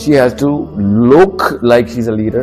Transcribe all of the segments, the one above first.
she has to look like she's a leader.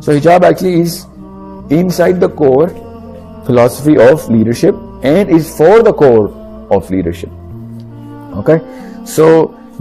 So hijab actually is inside the core philosophy of leadership and is for the core of leadership. Okay? So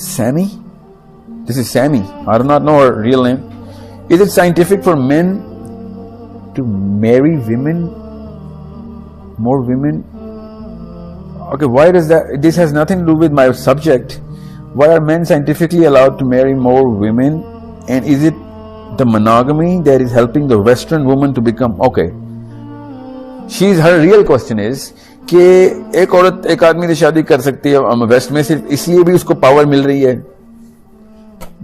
Sammy. This is Sammy. I do not know her real name. Is it scientific for men to marry women, more women? Okay, why does that? This has nothing to do with my subject. why are men scientifically allowed to marry more women, and is it the monogamy that is helping the Western woman to become okay? Her real question is کہ ایک عورت ایک آدمی سے شادی کر سکتی ہے ویسٹ میں صرف اس لیے بھی اس کو پاور مل رہی ہے.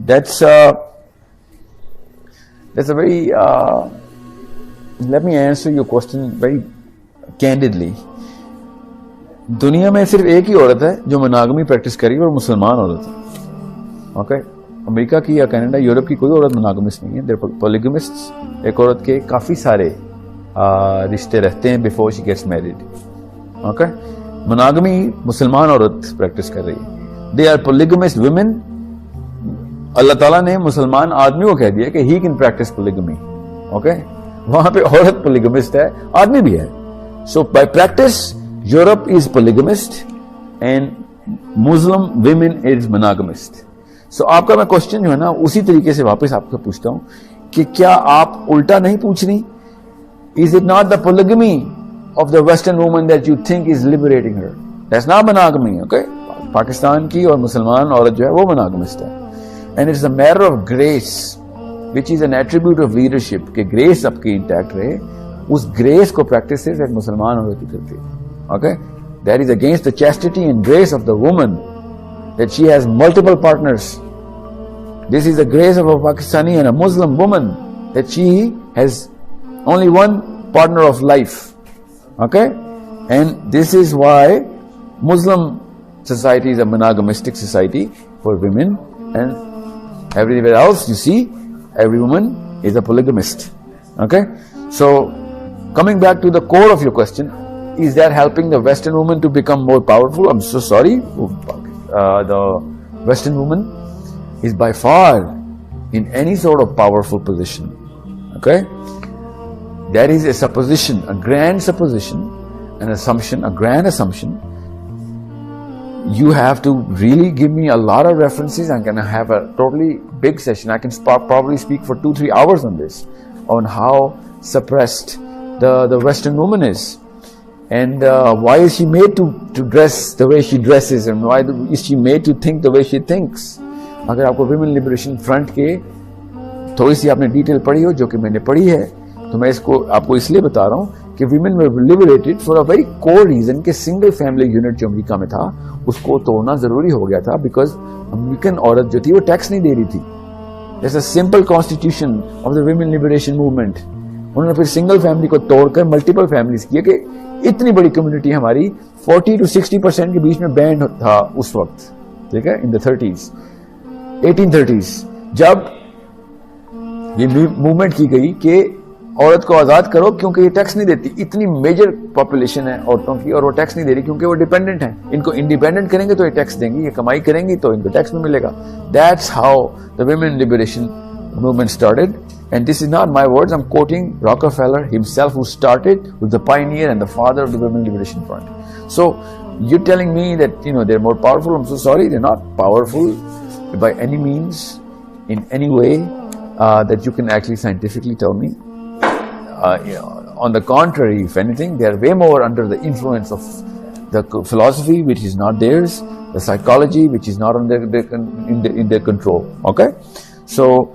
That's a very let me answer your question very candidly. دنیا میں صرف ایک ہی عورت ہے جو مناگمی پریکٹس کری اور مسلمان عورت ہے. اوکے, امریکا کی یا کینیڈا یورپ کی کوئی عورت مناگمسٹ نہیں ہے. دیر پولیگمسٹ. ایک عورت کے کافی سارے رشتے رہتے ہیں before she gets married. Okay, monogamy مسلمان عورت پریکٹس کر رہی ہے. They are پولیگمسٹ women. اللہ تعالیٰ نے مسلمان آدمی کو کہہ دیا کہ he can practice polygamy. Okay, وہاں پہ عورت پولیگمسٹ ہے, آدمی بھی ہے. So by practice Europe is polygamist and Muslim women is monogamist. So آپ کا میں کوشچن جو ہے نا اسی طریقے سے واپس آپ کو پوچھتا ہوں کہ کیا آپ الٹا نہیں پوچھ رہی؟ Is it not the polygamy of the Western woman that you think is liberating her? That's not monogamy. Okay, Pakistan کی اور مسلمان عورت جو ہے وہ monogamist ہے. And it's a matter of grace, which is an attribute of leadership. کہ grace آپ کی intact رہے, اس grace کو practice صرف ایک مسلمان عورت کی کرتی ہے. Okay, that is against the chastity and grace of the woman that she has multiple partners. This is the grace of a Pakistani and a Muslim woman that she has only one partner of life. Okay, and this is why Muslim society is a monogamistic society for women, and everywhere else you see every woman is a polygamist. Okay, so coming back to the core of your question, is that helping the Western woman to become more powerful? I'm so sorry, the Western woman is by far in any sort of powerful position. Okay, that is a supposition, a grand supposition, an assumption, a grand assumption. You have to really give me a lot of references. I'm going to have a totally big session. I can probably speak for 2-3 hours on this, on how suppressed the Western woman is. And why is she made to dress the way she dresses, and why is she made to think the way she thinks? اگر آپ کو Women Liberation Front کے تھوڑی سی آپ نے detail پڑھی ہو, جو کہ میں نے پڑھی ہے, تو میں اس کو آپ کو اس لیے بتا رہا ہوں کہ women were liberated for a very core reason کہ single family unit جو امریکہ میں تھا اس کو توڑنا ضروری ہو گیا تھا, because امریکن عورت جو تھی وہ ٹیکس نہیں دے رہی تھی. There's a simple constitution of the women liberation movement. انہوں نے پھر سنگل فیملی کو توڑ کر ملٹیپل فیملیز کیے کہ اتنی بڑی کمیونٹی ہماری 40 to 60% کے بیچ میں بینڈ تھا اس وقت. ٹھیک ہے, in the 30s 1830s جب یہ موومنٹ کی گئی کہ عورت کو آزاد کرو کیونکہ یہ ٹیکس نہیں دیتی. اتنی میجر پاپولیشن ہے عورتوں کی اور وہ ٹیکس نہیں دے رہی کیونکہ وہ ڈیپینڈنٹ ہیں. ان کو انڈیپینڈنٹ کریں گے تو یہ ٹیکس دیں گی, یہ کمائی کریں گی تو ان کو ٹیکس میں ملے گا. That's how the women liberation movement started. And this is not my words, I'm quoting Rockefeller himself, who started with the pioneer and the father of the Women Liberation Front. So you're telling me that they're more powerful. I'm so sorry, they're not powerful by any means, in any way that you can actually scientifically tell me. On the contrary, if anything, they are way more under the influence of the philosophy, which is not theirs, the psychology, which is not in their control. Okay, so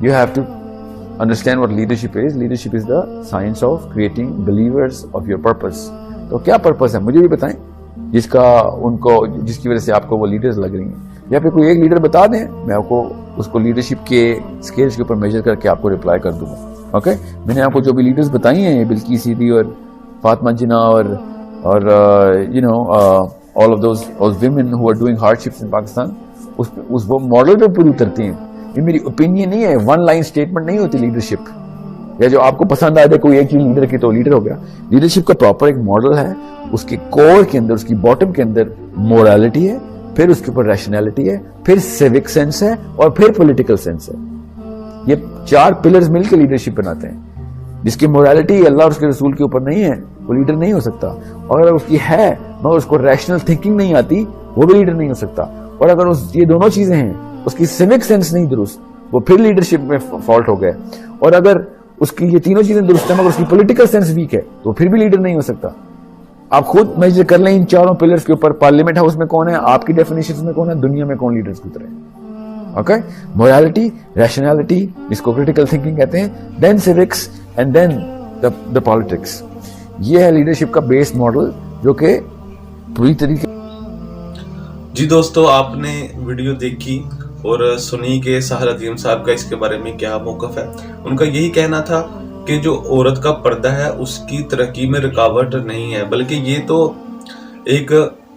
You have to understand what leadership is. Leadership is the science of creating believers of your purpose. تو کیا purpose ہے مجھے بھی بتائیں جس کی وجہ سے آپ کو وہ لیڈرز لگ رہی ہیں, یا پھر کوئی ایک لیڈر بتا دیں, میں آپ کو اس کو لیڈرشپ کے اسکیلز کے اوپر میجر کر کے آپ کو رپلائی کر دوں گا. اوکے, میں نے آپ کو جو بھی لیڈرز بتائی ہیں, بلقیس سیدھی اور فاطمہ جناح اور all of those women who are doing hardships in Pakistan, اس وہ ماڈل پہ پوری اترتی ہیں. یہ میری اوپینین نہیں ہے, ون لائن اسٹیٹمنٹ نہیں ہوتی لیڈرشپ, یا جو آپ کو پسند آئے کوئی ایک چیز لیڈر کی تو لیڈر ہو گیا. لیڈرشپ کا پراپر ایک ماڈل ہے, اس کے کور کے اندر, اس کی باٹم کے اندر مورالٹی ہے, پھر اس کے اوپر ریشنلٹی ہے, پھر سیوک سینس ہے, اور پھر پولیٹیکل سینس ہے. یہ 4 پلرز مل کے لیڈرشپ بناتے ہیں. جس کی مورالٹی اللہ اور اس کے رسول کے اوپر نہیں ہے وہ لیڈر نہیں ہو سکتا, اور اگر اس کی ہے مگر اس کو ریشنل تھنکنگ نہیں آتی وہ بھی لیڈر نہیں ہو سکتا. اور اگر یہ دونوں چیزیں ہیں, اس کی سیوک سینس نہیں درست, وہ پھر لیڈرشپ میں فالٹ ہو گئے. اور اگر اس کی یہ تینوں چیزیں درست ہیں مگر اس کی پولیٹیکل سینس ویک ہے تو پھر بھی لیڈر نہیں ہو سکتا. آپ خود میجر کر لیں ان چاروں پلرز کے اوپر. پارلیمنٹ ہاؤس میں کون ہے, آپ کی ڈیفینیشن میں کون ہے, دنیا میں کون لیڈرز گزرے ہیں. اوکے, موریلٹی, ریشنلٹی, اس کو کریٹیکل تھنکنگ کہتے ہیں, دین سیوکس اینڈ دین دا پالیٹکس. یہ ہے لیڈرشپ کا بیس ماڈل جو کہ پوری طریقے. جی دوستو, آپ نے ویڈیو دیکھی اور سنی کہ ساحر عظیم صاحب کا اس کے بارے میں کیا موقف ہے. ان کا یہی کہنا تھا کہ جو عورت کا پردہ ہے اس کی ترقی میں رکاوٹ نہیں ہے, بلکہ یہ تو ایک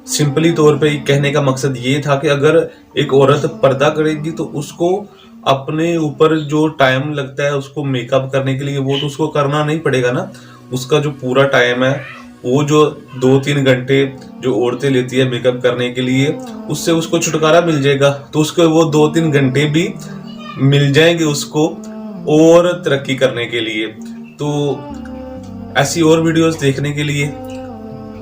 سمپلی طور پہ کہنے کا مقصد یہ تھا کہ اگر ایک عورت پردہ کرے گی تو اس کو اپنے اوپر جو ٹائم لگتا ہے اس کو میک اپ کرنے کے لیے, وہ تو اس کو کرنا نہیں پڑے گا نا. اس کا جو پورا ٹائم ہے, وہ جو 2-3 گھنٹے جو عورتیں لیتی ہے میک اپ کرنے کے لیے, اس سے اس کو چھٹکارا مل جائے گا. تو اس کو وہ 2-3 گھنٹے بھی مل جائیں گے اس کو اور ترقی کرنے کے لیے. تو ایسی اور ویڈیوز دیکھنے کے لیے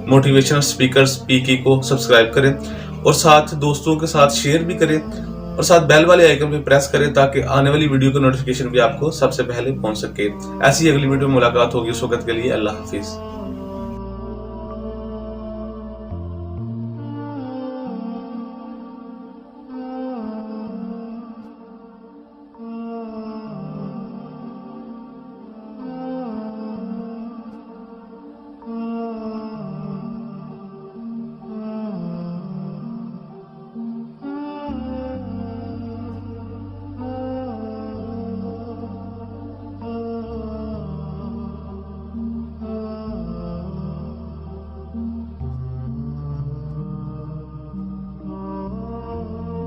موٹیویشنل سپیکرز PK کو سبسکرائب کریں اور ساتھ دوستوں کے ساتھ شیئر بھی کریں اور ساتھ بیل والے آئیکن پہ پریس کریں تاکہ آنے والی ویڈیو کا نوٹیفیکیشن بھی آپ کو سب سے پہلے پہنچ سکے. ایسی اگلی ویڈیو میں ملاقات ہوگی, اس وقت کے لیے اللہ حافظ.